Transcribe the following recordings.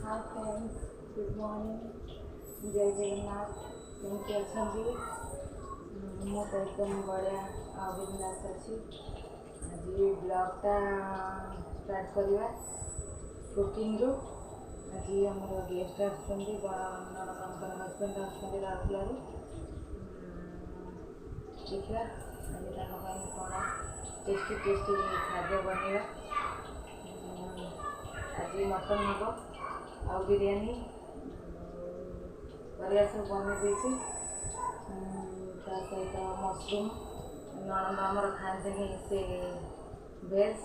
Hi friends, good morning, जय जगन्नाथ। केमती अच्छा मुझे तो एकदम बढ़िया बिंदास अच्छी। आज ब्लॉगटा स्टार्ट करवा कुकिंग रू। आज आमर गेस्ट आसनंदर हजबैंड आसुँच राउरकेलू। देखा आज कौन टेस्टी टेस्टी खाद्य बनवा। आज मटन हम आ बिरयानी परिया सब बन देती। सहित मशरूम नणंद आमर खाती से भेज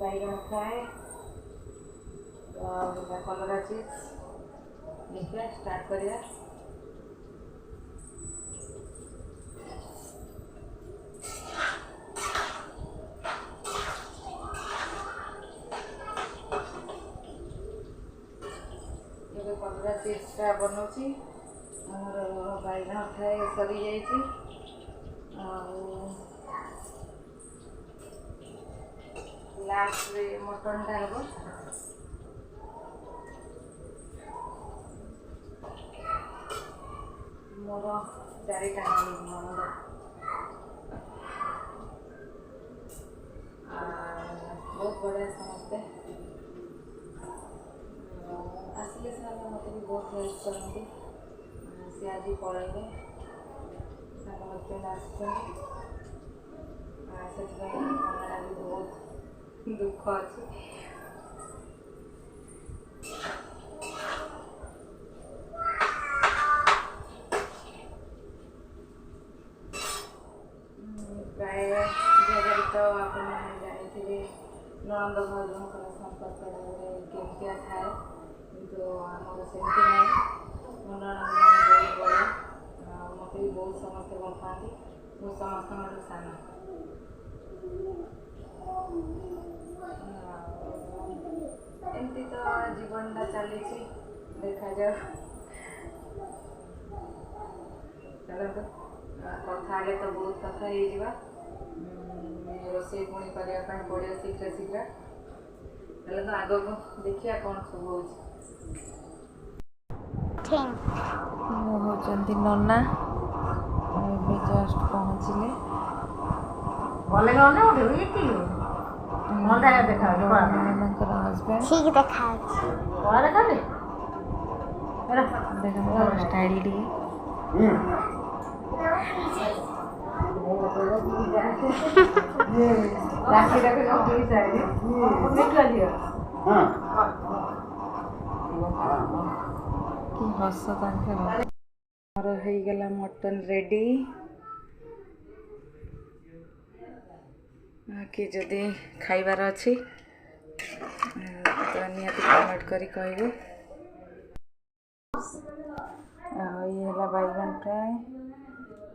बैगन फ्राए कलरा चिप्स। देखिए स्टार्ट करिया। कलरा चिप्सटा बनाऊँगी। आमर बैगन फ्राए सरी जाइए। लास्ट मटनटा हम मोर 4टा नणंद बहुत बढ़िया समस्ते आसिले से मत भी बहुत हेल्प करती। सी आज पलैले हजबैंड आसमें भी बहुत दुख अच्छे। प्राय 2000 तो आप जानी नणंद भाउजों संपर्क केमती थाए कि आमर सेमती ना। मो नणंद बहुत बड़ा मत भी बहुत समस्ते भल पाती। मु समस्त सान एमती तो जीवनटा चली देखा जाओ। चलते कथा तो बहुत कथा हो रोसे पुणी करने पड़ो शीघ्र शीघ्र। चलो आग को देखिए कौन सब हो। होचंती नन्ना जस्ट पहुँचले हजबैंड स्टाइल टी हस गला मटन रेडी। कि जदि खाइबार अच्छी तो निहाती कमेंट करी कहबे। ये बैगन फ्राए,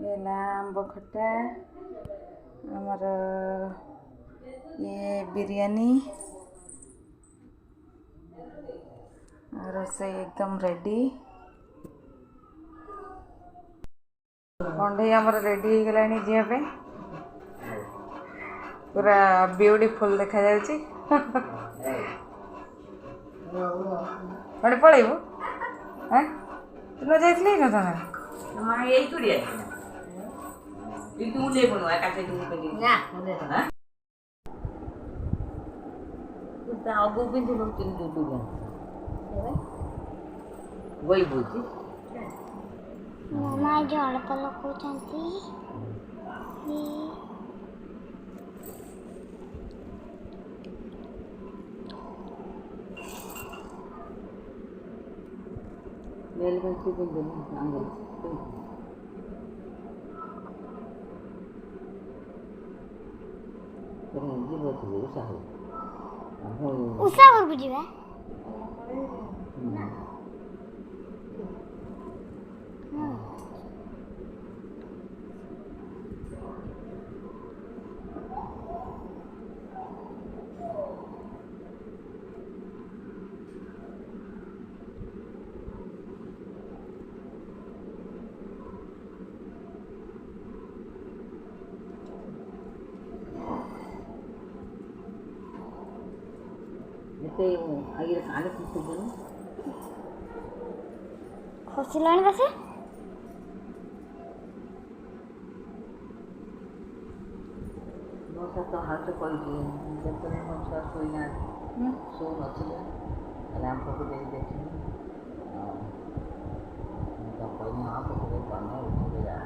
ये आंब खट्टा, आमर ये बिरयानी रोसे एकदम रेडी। कंडे आमर रेडी हो गलानी जीवा पूरा ब्यूटीफुल देखा जाउची। पलैबू हाँ न जाइए न अगु पिंधि वही बोलती मामा जड़ तो लखुचंती मेल में की पिंधि आंगल जी बहुत उषा घर को जीवा କେତେ ଆଗରେ କାଲି ଖୁସୁଛନ୍ତି ଖସିଲାଣି ବସେ ମୋ ସହିତ ହାତ କହିଛି ଯେତେବେଳେ ମୋ ଛୁଆ ଶୋଇନାହାନ୍ତି ଶୋଉନଥିଲେ ହେଲେ ଆମ ପଟୁ ଦେଇକି ଦେଖିନି ଆଉ ମୁଁ ତ କହିନି ହଁ ପଟୁ ପାନ ଉଠିକି ଯା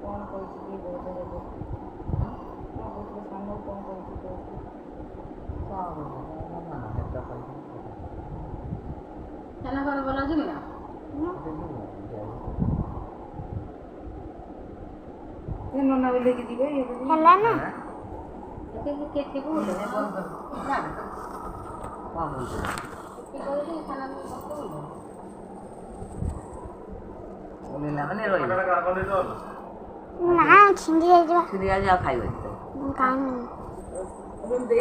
କ'ଣ କହିଛି କି ବହୁତ ଏବେ କ'ଣ କହୁଥିଲେ ସାଙ୍ଗ କ'ଣ କହିଛି କହୁଛି ଖାନା ଘର ଭଲ ଅଛି ନା ସେ ନନା ବୋଲିକି ଯିବେ ଇଏ କରିବେ। ହେଲା ନା ନା ଛିଣ୍ଡି ଯାଇଯିବ ଖାଇବ ମୁଁ ଖାଇନି